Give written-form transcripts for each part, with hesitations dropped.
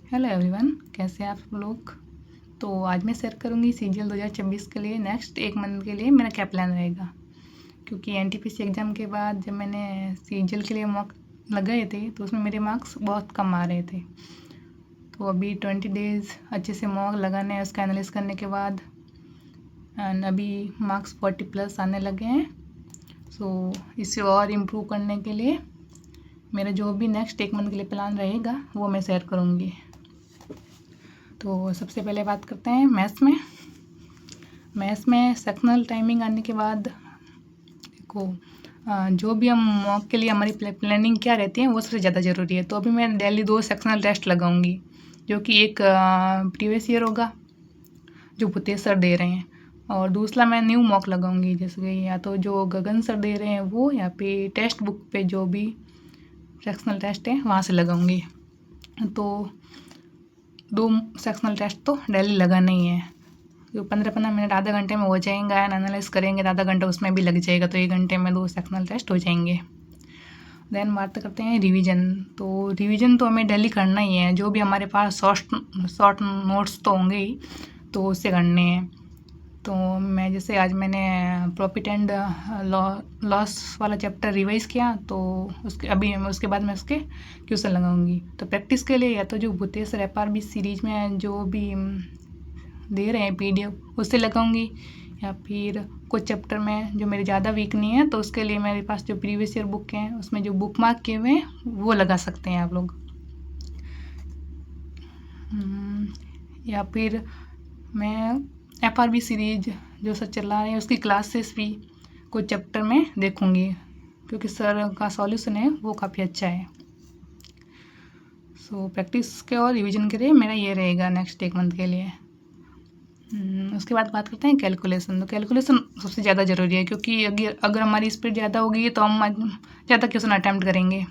Hello everyone, कैसे हैं आप लोग। तो आज मैं शेयर करूंगी सीजीएल 2026 के लिए नेक्स्ट एक मंथ के लिए मेरा क्या प्लान रहेगा। क्योंकि एनटीपीसी एग्ज़ाम के बाद जब मैंने सीजीएल के लिए मॉक लगाए थे तो उसमें मेरे मार्क्स बहुत कम आ रहे थे। तो अभी 20 डेज़ अच्छे से मॉक लगाने उसका एनालिस करने के बाद एंड अभी मार्क्स 40+ आने लगे हैं। सो इसे और इम्प्रूव करने के लिए मेरा जो भी नेक्स्ट एक मंथ के लिए प्लान रहेगा वो मैं शेयर करूँगी। तो सबसे पहले बात करते हैं मैथ्स में सेक्शनल टाइमिंग आने के बाद देखो जो भी हम मॉक के लिए हमारी प्लानिंग क्या रहती है वो सबसे ज़्यादा ज़रूरी है। तो अभी मैं डेली 2 सेक्शनल टेस्ट लगाऊंगी, जो कि एक प्रीवियस ईयर होगा जो भूतेश सर दे रहे हैं, और दूसरा मैं न्यू मॉक लगाऊंगी, जैसे कि या तो जो गगन सर दे रहे हैं वो, या फिर टेक्स्ट बुक पे जो भी सेक्शनल टेस्ट है वहाँ से लगाऊंगी। तो 2 सेक्शनल टेस्ट तो डेली लगाना ही है, जो 15-15 मिनट आधा घंटे में हो जाएंगे। एंड एनालाइज करेंगे तो आधा घंटा उसमें भी लग जाएगा, तो 1 घंटे में 2 सेक्शनल टेस्ट हो जाएंगे। देन बात करते हैं रिवीजन। तो रिवीजन तो हमें डेली करना ही है, जो भी हमारे पास शॉर्ट नोट्स तो होंगे ही, तो उससे करने हैं। तो मैं जैसे आज मैंने प्रॉफिट एंड लॉस वाला चैप्टर रिवाइज़ किया, तो उसके बाद मैं उसके क्वेश्चन लगाऊंगी। तो प्रैक्टिस के लिए या तो जो भूतेश सर FRB सीरीज में जो भी दे रहे हैं PDF उससे लगाऊंगी, या फिर कुछ चैप्टर में जो मेरे ज़्यादा वीक नहीं है तो उसके लिए मेरे पास जो प्रीवियस ईयर बुक हैं उसमें जो बुक मार्क किए हुए हैं वो लगा सकते हैं आप लोग। या फिर मैं FRB सीरीज जो सर चला रहे हैं उसकी क्लासेस भी कुछ चैप्टर में देखूंगी, क्योंकि सर का सॉल्यूशन है वो काफ़ी अच्छा है। सो प्रैक्टिस के और रिवीजन के लिए मेरा ये रहेगा नेक्स्ट एक मंथ के लिए। उसके बाद बात करते हैं कैलकुलेशन। तो कैलकुलेशन सबसे ज़्यादा ज़रूरी है, क्योंकि अगर हमारी स्पीड ज़्यादा होगी तो हम ज़्यादा क्वेश्चन अटैम्प्ट करेंगे।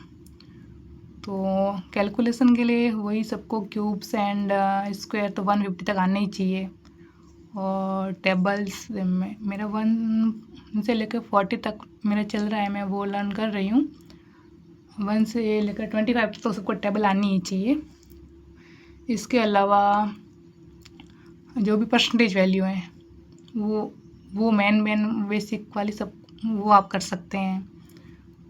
तो कैलकुलेशन के लिए वही सबको क्यूब्स एंड स्क्वायर तो 150 तक आना ही चाहिए, और टेबल्स में मेरा 1 से लेकर 40 तक मेरा चल रहा है, मैं वो लर्न कर रही हूँ। 1 से लेकर 25 तो सबको टेबल आनी ही चाहिए। इसके अलावा जो भी परसेंटेज वैल्यू है वो मेन बेसिक वाली सब वो आप कर सकते हैं।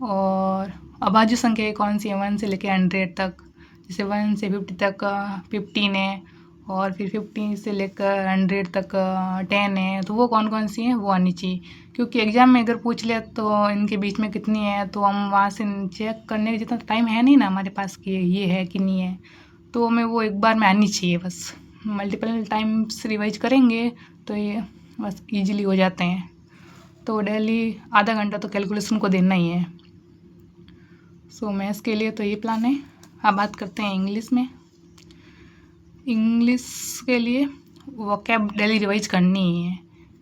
और अभाज्य संख्या कौन सी है 1 से लेकर 100 तक, जैसे 1 से 50 तक 15 है, और फिर 50 से लेकर 100 तक 10 है, तो वो कौन कौन सी हैं वो आनी चाहिए। क्योंकि एग्ज़ाम में अगर पूछ लिया तो इनके बीच में कितनी है, तो हम वहाँ से चेक करने का जितना टाइम है नहीं ना हमारे पास कि ये है कि नहीं है, तो हमें वो एक बार में आनी चाहिए। बस मल्टीपल टाइम्स रिवाइज करेंगे तो ये बस ईजिली हो जाते हैं। तो डेली आधा घंटा तो कैलकुलेशन को देना ही है। सो मैथ्स के लिए तो ये प्लान है। अब बात करते हैं इंग्लिश में। इंग्लिश के लिए वोकैब डेली रिवाइज करनी ही है,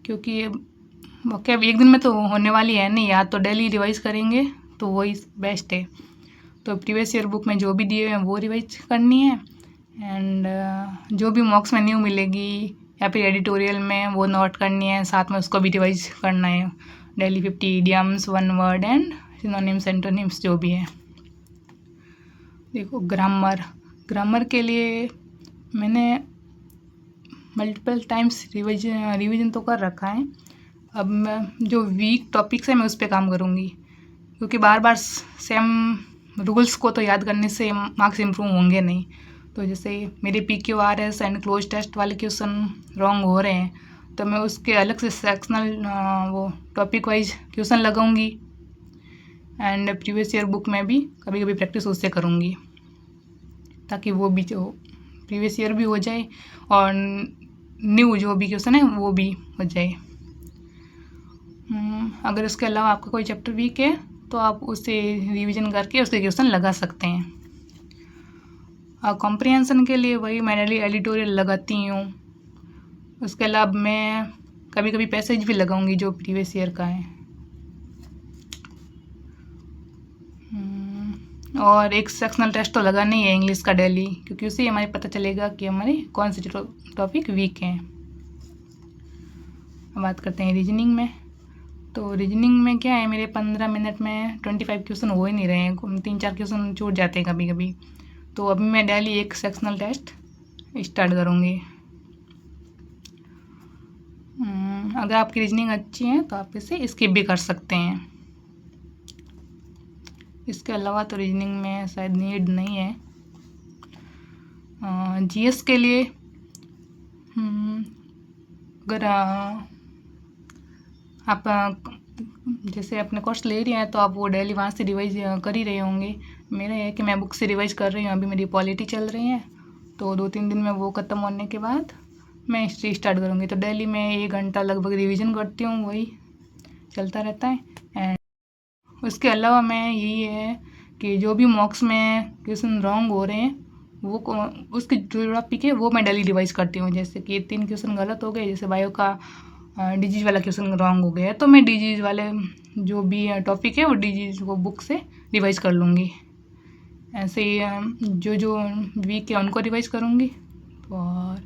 क्योंकि वोकैब एक दिन में तो होने वाली है नहीं, या तो डेली रिवाइज करेंगे तो वही बेस्ट है। तो प्रीवियस ईयर बुक में जो भी दिए हुए हैं वो रिवाइज करनी है, एंड जो भी मॉक्स में न्यू मिलेगी या फिर एडिटोरियल में वो नोट करनी है, साथ में उसको भी रिवाइज करना है। Daily 50 idioms, 1 word and synonyms antonyms जो भी है। देखो ग्रामर के लिए मैंने मल्टीपल टाइम्स रिवीजन तो कर रखा है। अब मैं जो वीक टॉपिक्स है मैं उस पर काम करूँगी, क्योंकि बार बार सेम रूल्स को तो याद करने से मार्क्स इम्प्रूव होंगे नहीं। तो जैसे मेरे PQRS एंड क्लोज टेस्ट वाले क्वेश्चन रॉन्ग हो रहे हैं, तो मैं उसके अलग से सेक्शनल वो टॉपिक वाइज क्वेश्चन लगाऊंगी, एंड प्रीवियस ईयर बुक में भी कभी कभी प्रैक्टिस उससे करूँगी, ताकि वो भी जो प्रीवियस ईयर भी हो जाए और न्यू जो भी क्वेश्चन है वो भी हो जाए। अगर इसके अलावा आपका कोई चैप्टर वीक है तो आप उसे रिवीजन करके उसके क्वेश्चन लगा सकते हैं। कॉम्प्रिहेंशन के लिए वही मैं एडिटोरियल लगाती हूँ। उसके अलावा मैं कभी कभी पैसेज भी लगाऊंगी जो प्रीवियस ईयर का है। और एक सेक्शनल टेस्ट तो लगाना ही है इंग्लिश का डेली, क्योंकि उससे हमें पता चलेगा कि हमारे कौन से टॉपिक वीक हैं। अब बात करते हैं रीजनिंग में। तो रीजनिंग में क्या है, मेरे 15 मिनट में 25 क्वेश्चन हो ही नहीं रहे हैं, 3-4 क्वेश्चन छूट जाते हैं कभी कभी। तो अभी मैं डेली एक सेक्शनल टेस्ट स्टार्ट करूँगी। अगर आपकी रीजनिंग अच्छी है तो आप इसे स्किप भी कर सकते हैं। इसके अलावा तो रीजनिंग में शायद नीड नहीं है। जीएस के लिए अगर आप जैसे अपने कोर्स ले रहे हैं तो आप वो डेली वहाँ से रिवाइज कर ही रहे होंगे। मेरा है कि मैं बुक से रिवाइज कर रही हूँ। अभी मेरी पॉलिटी चल रही है, तो 2-3 दिन में वो ख़त्म होने के बाद मैं हिस्ट्री स्टार्ट करूँगी। तो डेली मैं 1 घंटा लगभग रिवीजन करती हूँ, वही चलता रहता है। एंड उसके अलावा मैं यही है कि जो भी मॉक्स में क्वेश्चन रॉन्ग हो रहे हैं वो उसके जो टॉपिक है वो मैं डेली रिवाइज करती हूँ। जैसे कि 3 क्वेश्चन गलत हो गए, जैसे बायो का डिजीज वाला क्वेश्चन रॉन्ग हो गया, तो मैं डिजीज वाले जो भी टॉपिक है वो डिजीज वो बुक से रिवाइज कर लूँगी। ऐसे ही जो वीक है उनको रिवाइज करूँगी। और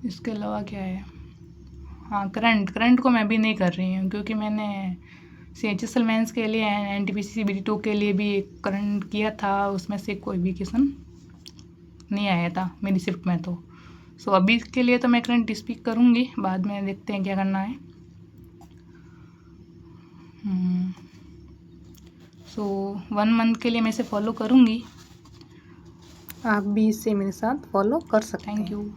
इसके अलावा क्या है, हाँ करंट को मैं भी नहीं कर रही हूँ, क्योंकि मैंने CHSL मेंस के लिए NTPC CBT2 के लिए भी करंट किया था, उसमें से कोई भी क्वेश्चन नहीं आया था मेरी शिफ्ट में। तो सो अभी के लिए तो मैं करंट स्पीक करूँगी, बाद में देखते हैं क्या करना है। सो 1 मंथ के लिए मैं इसे फॉलो करूँगी, आप भी इसे मेरे साथ फॉलो कर सकते हैं। Thank you.